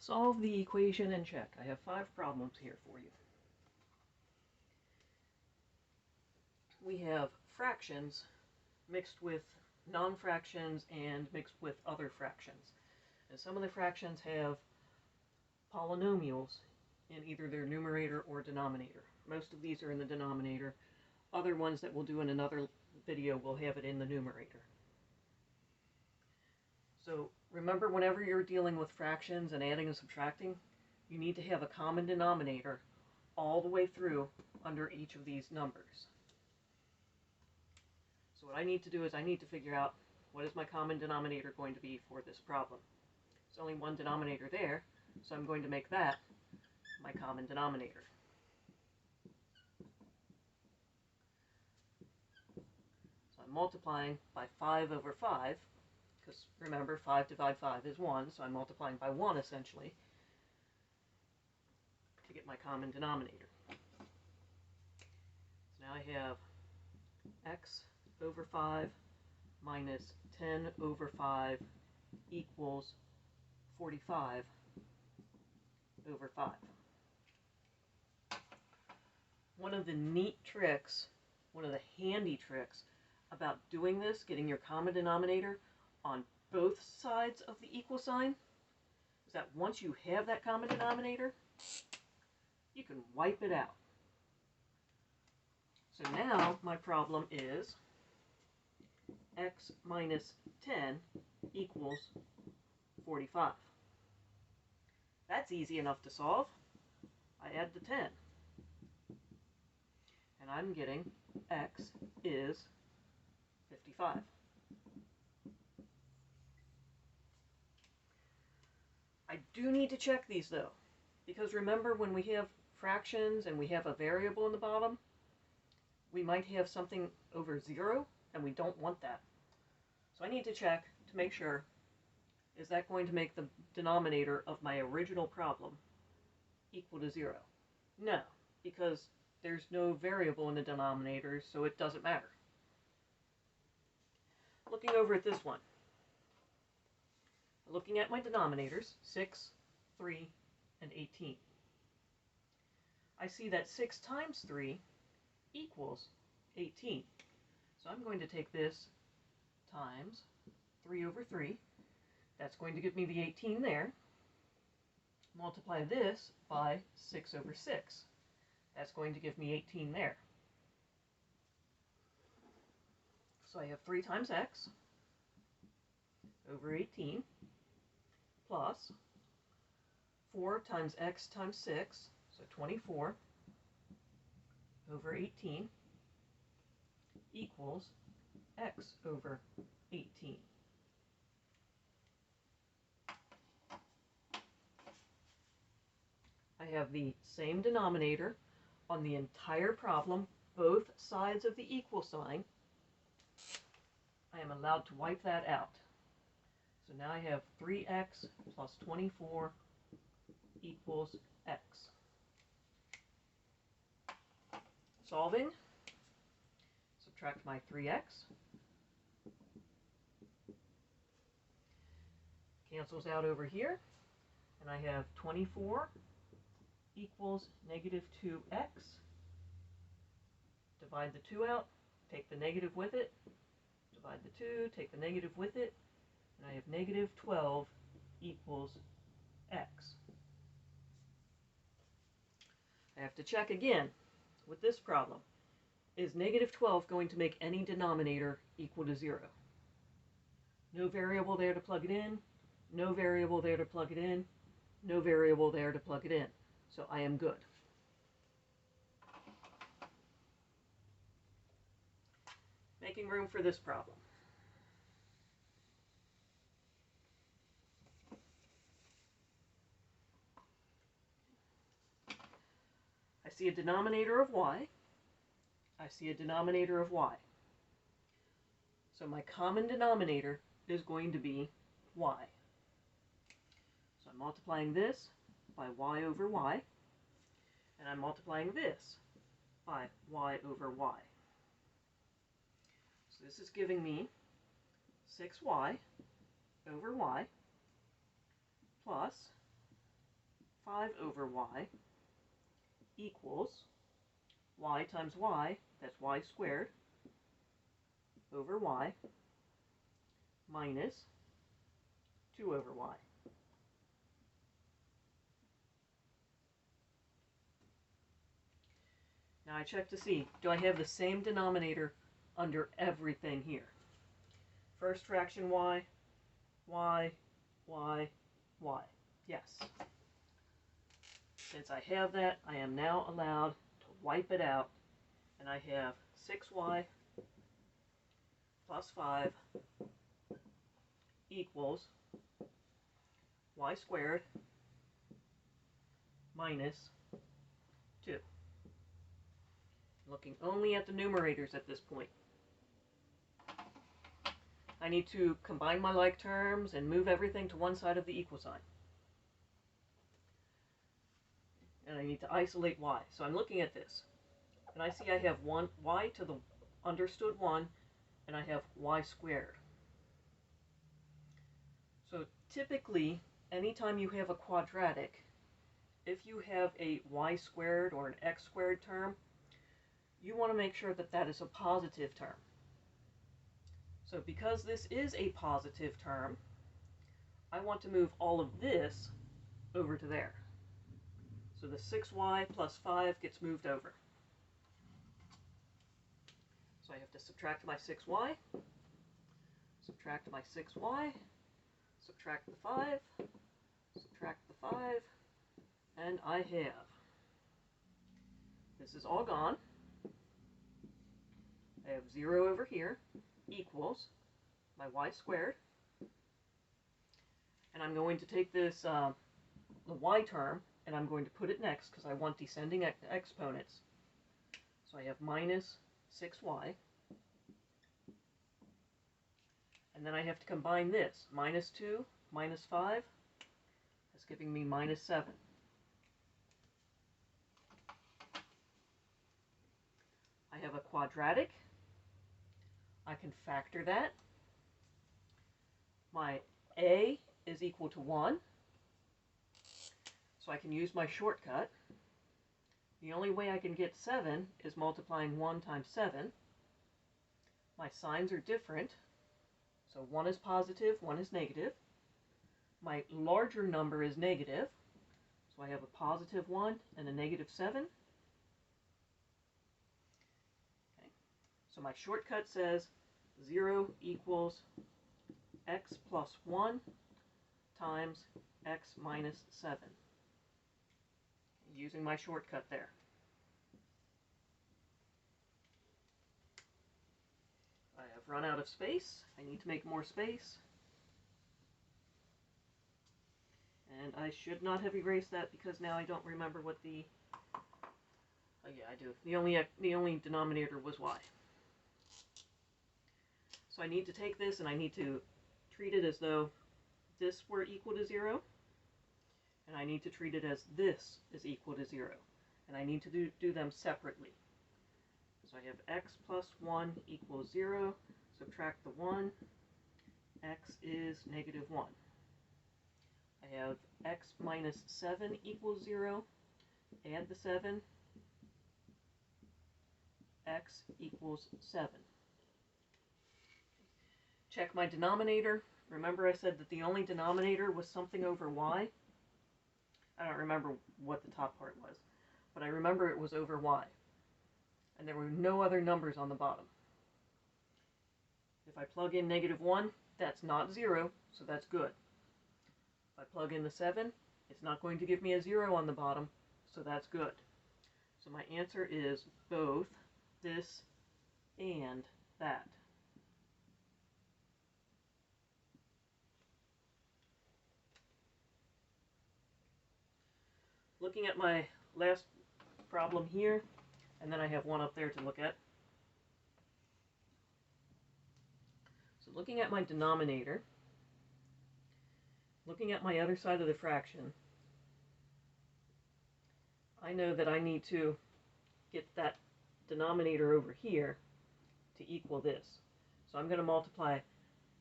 Solve the equation and check. I have 5 problems here for you. We have fractions mixed with non-fractions and mixed with other fractions. And some of the fractions have polynomials in either their numerator or denominator. Most of these are in the denominator. Other ones that we'll do in another video will have it in the numerator. So remember, whenever you're dealing with fractions and adding and subtracting, you need to have a common denominator all the way through under each of these numbers. So what I need to do is I need to figure out what is my common denominator going to be for this problem. There's only one denominator there, so I'm going to make that my common denominator. So I'm multiplying by 5 over 5, because remember, 5 divided 5 is 1, so I'm multiplying by 1 essentially to get my common denominator. So now I have x over 5 minus 10 over 5 equals 45 over 5. One of the neat tricks, one of the handy tricks about doing this, getting your common denominator on both sides of the equal sign, is that once you have that common denominator, you can wipe it out. So now my problem is x minus 10 equals 45. That's easy enough to solve. I add the 10. And I'm getting x is 55. I do need to check these though, because remember, when we have fractions and we have a variable in the bottom, we might have something over 0, and we don't want that. So I need to check to make sure, is that going to make the denominator of my original problem equal to 0? No, because there's no variable in the denominator, so it doesn't matter. Looking over at this one, looking at my denominators, 6, 3, and 18. I see that 6 times 3 equals 18. So I'm going to take this times 3 over 3. That's going to give me the 18 there. Multiply this by 6 over 6. That's going to give me 18 there. So I have 3 times x over 18 plus 4 times x times 6, so 24 over 18 equals x over 18. I have the same denominator on the entire problem, both sides of the equal sign. I am allowed to wipe that out. So now I have 3x plus 24 equals x. Solving, subtract my 3x. Cancels out over here, and I have 24 equals negative 2x. Divide the 2 out, take the negative with it. Divide the 2, take the negative with it, and I have negative 12 equals x. I have to check again with this problem. Is negative 12 going to make any denominator equal to 0? No variable there to plug it in, no variable there to plug it in, no variable there to plug it in. So I am good. Making room for this problem. I see a denominator of y. I see a denominator of y. So my common denominator is going to be y. So I'm multiplying this by y over y, and I'm multiplying this by y over y. So this is giving me 6y over y plus 5 over y equals y times y, that's y squared, over y, minus 2 over y. Now I check to see, do I have the same denominator under everything here? First fraction y, y, y, y. Yes. Since I have that, I am now allowed to wipe it out, and I have 6y plus 5 equals y squared minus 2. Looking only at the numerators at this point. I need to combine my like terms and move everything to one side of the equal sign. And I need to isolate y. So I'm looking at this. And I see I have y to the understood 1, and I have y squared. So typically, anytime you have a quadratic, if you have a y squared or an x squared term, you want to make sure that that is a positive term. So because this is a positive term, I want to move all of this over to there. So the 6y plus 5 gets moved over. So I have to subtract my 6y, subtract my 6y, subtract the 5, subtract the 5, and I have, this is all gone. I have 0 over here equals my y squared. And I'm going to take this, the y term, and I'm going to put it next because I want descending exponents. So I have minus 6y. And then I have to combine this. Minus 2 minus 5. That's giving me minus 7. I have a quadratic. I can factor that. My a is equal to 1. So I can use my shortcut. The only way I can get 7 is multiplying 1 times 7. My signs are different. So 1 is positive, 1 is negative. My larger number is negative. So I have a positive 1 and a negative 7. Okay. So my shortcut says 0 equals x plus 1 times x minus 7. Using my shortcut there. I have run out of space. I need to make more space. And I should not have erased that because now I don't remember what the... Oh yeah, I do. The only denominator was y. So I need to take this and I need to treat it as though this were equal to 0. And I need to treat it as this is equal to 0. And I need to do them separately. So I have x plus 1 equals 0. Subtract the 1. X is negative 1. I have x minus 7 equals 0. Add the 7. X equals 7. Check my denominator. Remember I said that the only denominator was something over y? I don't remember what the top part was, but I remember it was over y. And there were no other numbers on the bottom. If I plug in negative 1, that's not 0, so that's good. If I plug in the 7, it's not going to give me a 0 on the bottom, so that's good. So my answer is both this and that. Looking at my last problem here, and then I have one up there to look at. So looking at my denominator, looking at my other side of the fraction, I know that I need to get that denominator over here to equal this. So I'm going to multiply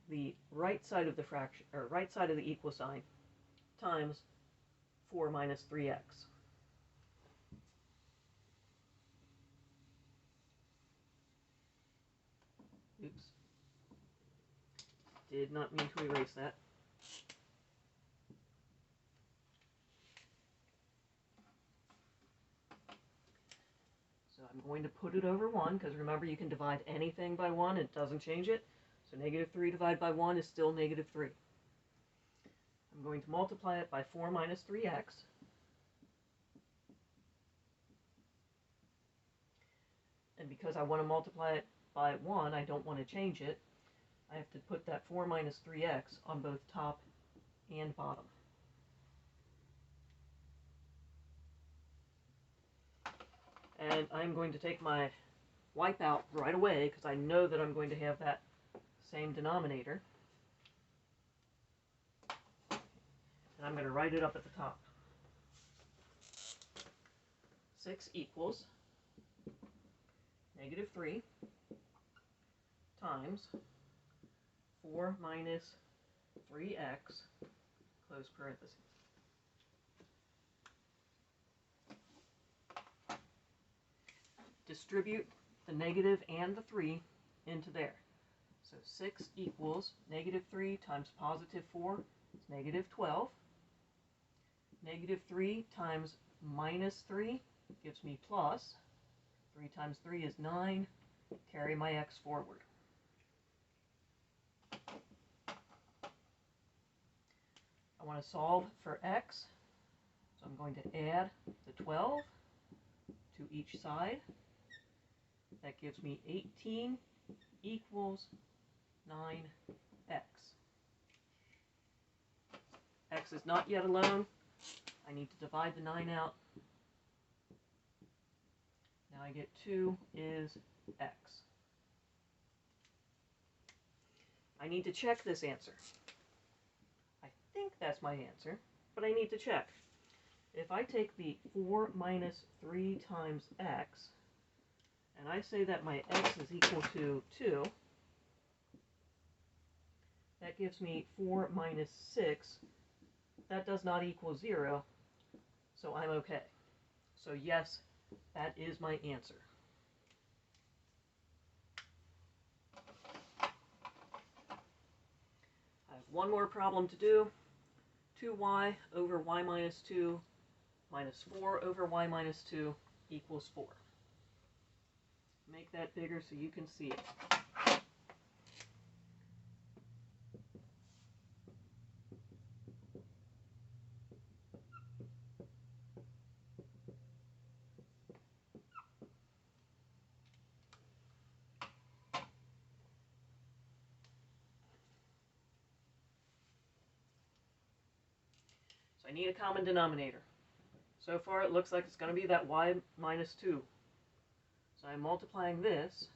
the right side of the fraction, or right side of the equal sign, times 4 minus 3x. Oops. Did not mean to erase that. So I'm going to put it over 1, because remember you can divide anything by 1, it doesn't change it. So negative 3 divided by 1 is still negative 3. I'm going to multiply it by 4 minus 3x. And because I want to multiply it by 1, I don't want to change it. I have to put that 4 minus 3x on both top and bottom. And I'm going to take my wipeout right away because I know that I'm going to have that same denominator. And I'm going to write it up at the top. 6 equals negative 3 times 4 minus 3x, close parentheses. Distribute the negative and the 3 into there. So 6 equals negative 3 times positive 4 is negative 12. Negative 3 times minus 3 gives me plus. 3 times 3 is 9. Carry my x forward. I want to solve for x, so I'm going to add the 12 to each side. That gives me 18 equals 9x. X is not yet alone. I need to divide the 9 out. Now I get 2 is x. I need to check this answer. I think that's my answer, but I need to check. If I take the 4 minus 3 times x, and I say that my x is equal to 2, that gives me 4 minus 6. That does not equal 0, so I'm okay. So yes, that is my answer. I have one more problem to do. 2y over y minus 2 minus 4 over y minus 2 equals 4. Make that bigger so you can see it. So I need a common denominator. So far it looks like it's going to be that y minus 2. So I'm multiplying this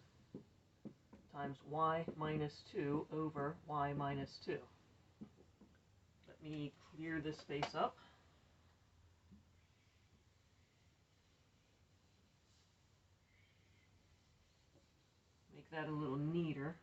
times y minus 2 over y minus 2. Let me clear this space up. Make that a little neater.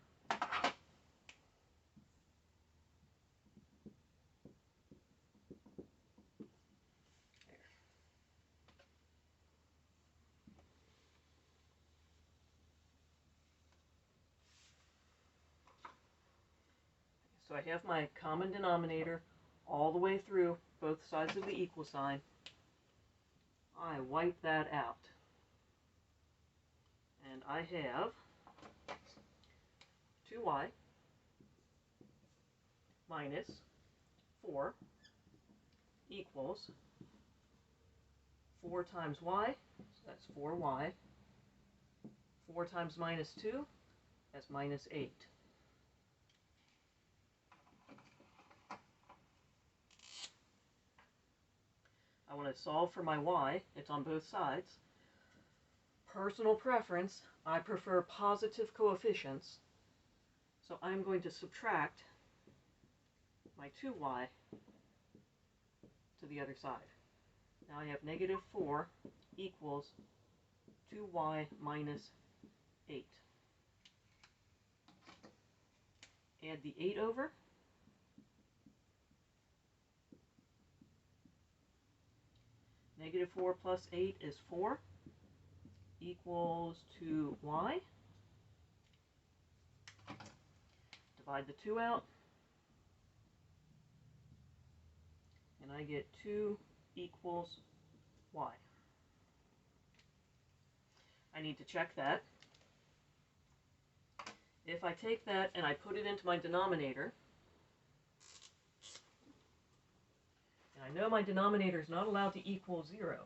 So I have my common denominator all the way through both sides of the equal sign. I wipe that out. And I have 2y minus 4 equals 4 times y, so that's 4y. 4 times minus 2, that's minus 8. I want to solve for my y. It's on both sides. Personal preference, I prefer positive coefficients, so I'm going to subtract my 2y to the other side. Now I have negative 4 equals 2y minus 8. Add the 8 over. Negative 4 plus 8 is 4, equals 2y. Divide the 2 out, and I get 2 equals y. I need to check that. If I take that and I put it into my denominator, and I know my denominator is not allowed to equal 0,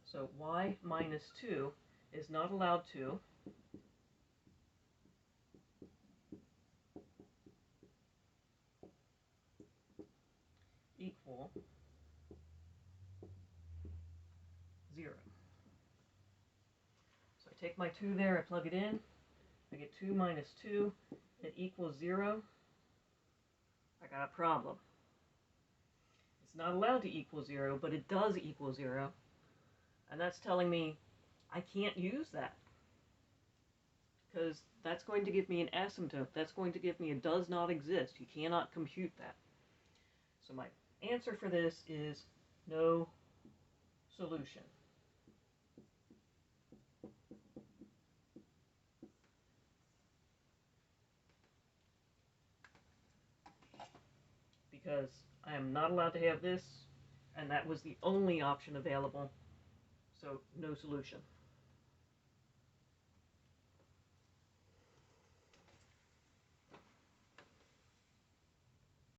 so y minus 2 is not allowed to equal 0. So I take my 2 there, I plug it in, I get 2 minus 2, it equals 0. I got a problem. It's not allowed to equal 0, but it does equal 0. And that's telling me I can't use that, because that's going to give me an asymptote. That's going to give me a does not exist. You cannot compute that. So my answer for this is no solution. Because I am not allowed to have this, and that was the only option available, so no solution.